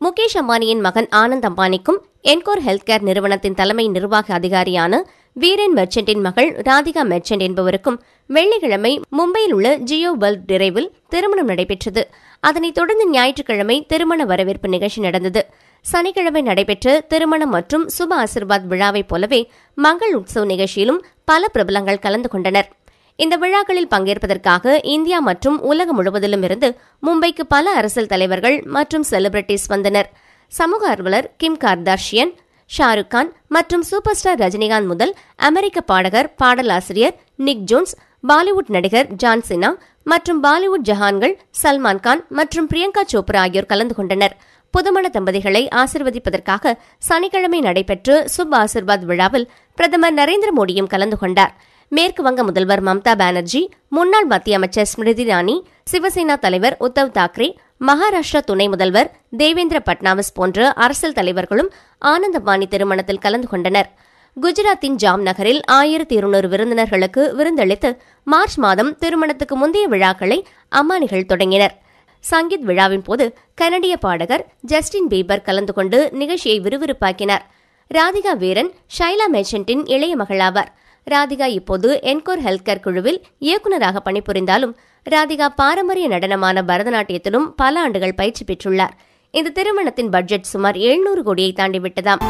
முகேஷ் அம்பானியின் மகன் Anand அம்பானிக்கும் Encore health care நிறுவனத்தின் தலைமை நிர்வாக அதிகாரியான வீரன் மெர்ச்சன்டின் மகள் ராதிகா மெர்ச்சன்ட் என்பவருக்கும் வெள்ளிக்கிழமை மும்பையில் உள்ள ஜியோ வேர்ல்ட் டிரைவில் திருமணம் நடைபெற்றது. அதனைத் தொடர்ந்து ஞாயிற்றுக்கிழமை திருமண வரவேற்பு நிகழ்ச்சி நடந்தது. சனிக்கிழமை நடைபெற்ற திருமணம் மற்றும் சுப ஆசிர்வாத் விழாவைப் போலவே மங்கள் உற்சவ் நிகழ்ச்சியிலும் பல பிரபலங்கள் கலந்து கொண்டனர். இந்த விழாக்களில் பங்கேற்பதற்காக இந்தியா மற்றும் உலகம் முழுவதிலும் இருந்து மும்பைக்கு பல அரசியல் தலைவர்கள் மற்றும் செலிபிரிட்டிஸ் வந்தனர். சமூக ஆர்வலர் கிம் கார்தாஷியன், ஷாருக் கான் மற்றும் சூப்பர் ஸ்டார் ரஜினிகாந்த் முதல் அமெரிக்க பாடகர், பாடலாசிரியர் நிக் ஜோன்ஸ், பாலிவுட் நடிகர் ஜான் சினா மற்றும் பாலிவுட் ஜஹான்கள் சல்மான் கான் மற்றும் பிரியங்கா சோப்ரா ஆகியோர் கலந்து கொண்டனர். புதுமண தம்பதிகளை ஆசிர்வதிப்பதற்காக சனிக்கிழமை நடைபெற்ற சுப் ஆசிர்வாத் விழாவில் பிரதமர் நரேந்திர மோடியும் கலந்து கொண்டார். மேற்கு வங்க முதல்வர் மம்தா பானர்ஜி, முன்னாள் மத்திய அமைச்சர் ஸ்மிருதி இரானி, சிவசேனா தலைவர் உத்தவ் தாக்கரே, மகாராஷ்டிரா துணை முதல்வர் தேவேந்திர பட்னாவிஸ் போன்ற அரசியல் தலைவர்களும் ஆனந்த் அம்பானி திருமணத்தில் கலந்து கொண்டனர். குஜராத்தின் ஜாம் நகரில் 1200 விருந்தினர்களுக்கு விருந்தளித்து மார்ச் மாதம் திருமணத்துக்கு முந்தைய விழாக்களை அம்பானிகள் தொடங்கினர். சங்கீத் விழாவின் போது கனடிய பாடகர் ஜஸ்டின் பீபர் கலந்து கொண்டு நிகழ்ச்சியை விறுவிறுப்பாக்கினார். ராதிகா வீரன் ஷைலா மெர்ச்சன்டின் இளைய மகளாவார். ராதிகா இப்போது என்கோர் ஹெல்த் கேர் குழுவில் இயக்குநராக பணிபுரிந்தாலும் ராதிகா பாரம்பரிய நடனமான பரதநாட்டியத்திலும் பல ஆண்டுகள் பயிற்சி பெற்றுள்ளார். இந்த திருமணத்தின் பட்ஜெட் சுமார் 700 கோடியை தாண்டிவிட்டதாம்.